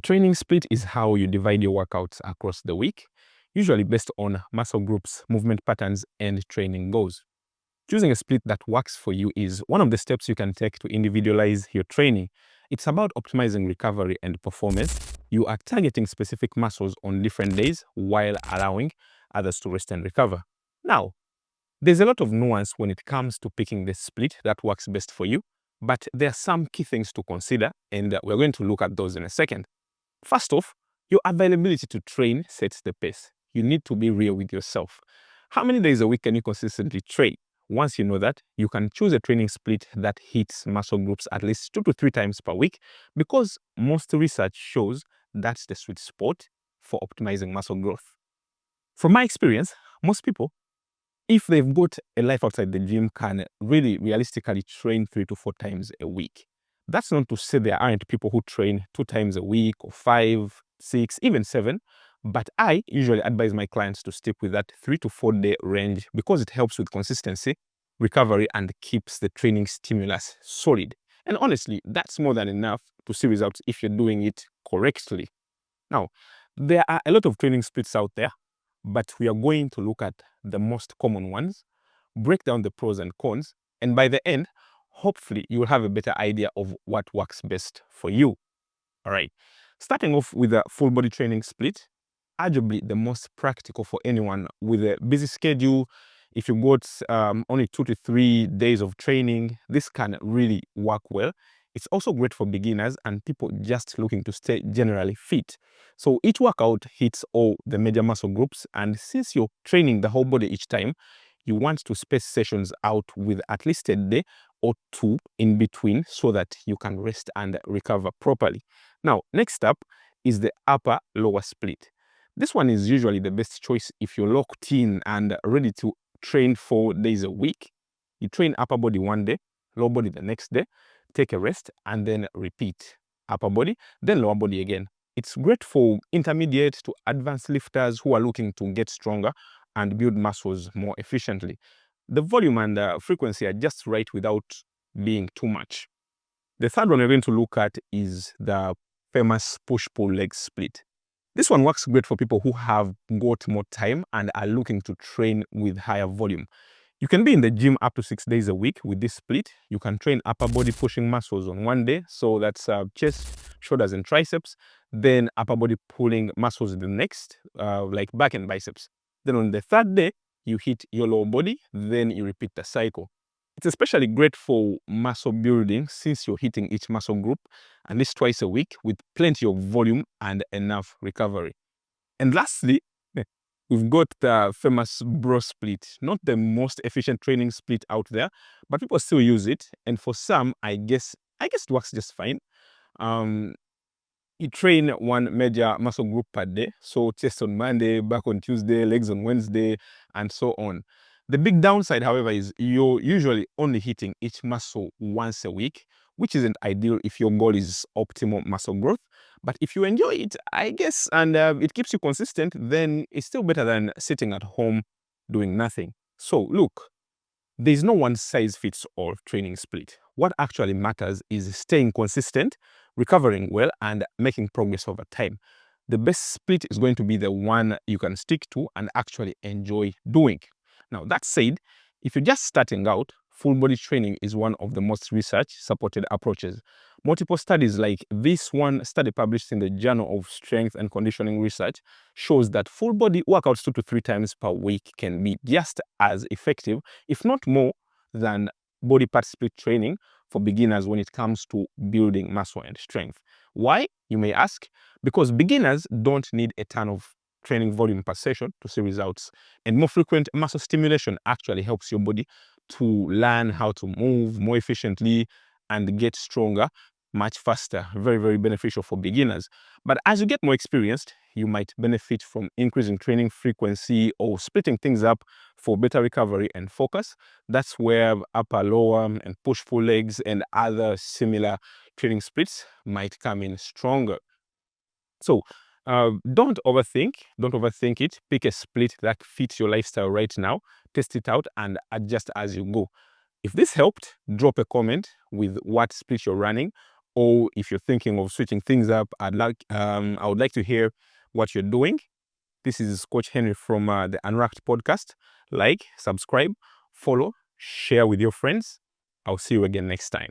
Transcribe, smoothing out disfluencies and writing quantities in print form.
training split is how you divide your workouts across the week, usually based on muscle groups, movement patterns, and training goals. Choosing a split that works for you is one of the steps you can take to individualize your training. It's about optimizing recovery and performance. You are targeting specific muscles on different days while allowing others to rest and recover. Now, there's a lot of nuance when it comes to picking the split that works best for you, but there are some key things to consider, and we're going to look at those in a second. First off, your availability to train sets the pace. You need to be real with yourself. How many days a week can you consistently train? Once you know that, you can choose a training split that hits muscle groups at least 2 to 3 times per week, because most research shows that's the sweet spot for optimizing muscle growth. From my experience, most people, if they've got a life outside the gym, can really realistically train 3 to 4 times a week. That's not to say there aren't people who train 2 times a week or 5, 6, even 7, but I usually advise my clients to stick with that 3 to 4 day range because it helps with consistency, recovery, and keeps the training stimulus solid. And honestly, that's more than enough to see results if you're doing it correctly. Now, there are a lot of training splits out there, but we are going to look at the most common ones, break down the pros and cons, and by the end, hopefully you'll have a better idea of what works best for you. All right, starting off with a full body training split, arguably the most practical for anyone with a busy schedule. If you got only 2 to 3 days of training, this can really work well. It's also great for beginners and people just looking to stay generally fit. So each workout hits all the major muscle groups, and since you're training the whole body each time, you want to space sessions out with at least a day or 2 in between so that you can rest and recover properly. Now, next up is the upper-lower split. This one is usually the best choice if you're locked in and ready to train 4 days a week. You train upper body one day, lower body the next day, take a rest, and then repeat. Upper body, then lower body again. It's great for intermediate to advanced lifters who are looking to get stronger and build muscles more efficiently. The volume and frequency are just right without being too much. The third one we're going to look at is the famous push-pull leg split. This one works great for people who have got more time and are looking to train with higher volume. You can be in the gym up to 6 days a week with this split. You can train upper body pushing muscles on one day, so that's chest, shoulders, and triceps. Then upper body pulling muscles the next, like back and biceps. Then on the third day, you hit your lower body, then you repeat the cycle. It's especially great for muscle building since you're hitting each muscle group at least twice a week with plenty of volume and enough recovery. And lastly, we've got the famous bro split. Not the most efficient training split out there, but people still use it. And for some, I guess it works just fine. You train one major muscle group per day. So chest on Monday, back on Tuesday, legs on Wednesday, and so on. The big downside, however, is you're usually only hitting each muscle once a week, which isn't ideal if your goal is optimal muscle growth. But if you enjoy it, I guess, and it keeps you consistent, then it's still better than sitting at home doing nothing. So look, there's no one size fits all training split. What actually matters is staying consistent, recovering well, and making progress over time. The best split is going to be the one you can stick to and actually enjoy doing. Now, that said, if you're just starting out, full body training is one of the most research-supported approaches. Multiple studies like this one study published in the Journal of Strength and Conditioning Research shows that full body workouts 2 to 3 times per week can be just as effective, if not more, than body part split training for beginners when it comes to building muscle and strength. Why, you may ask? Because beginners don't need a ton of training volume per session to see results, and more frequent muscle stimulation actually helps your body to learn how to move more efficiently and get stronger much faster. Very, very beneficial for beginners. But as you get more experienced, you might benefit from increasing training frequency or splitting things up for better recovery and focus. That's where upper, lower, and push-pull legs and other similar training splits might come in stronger. So don't overthink it. Pick a split that fits your lifestyle right now, test it out, and adjust as you go. If this helped, drop a comment with what split you're running or if you're thinking of switching things up, I would like to hear what you're doing. This is Coach Henry from the Unracked podcast. Like, subscribe, follow, share with your friends. I'll see you again next time.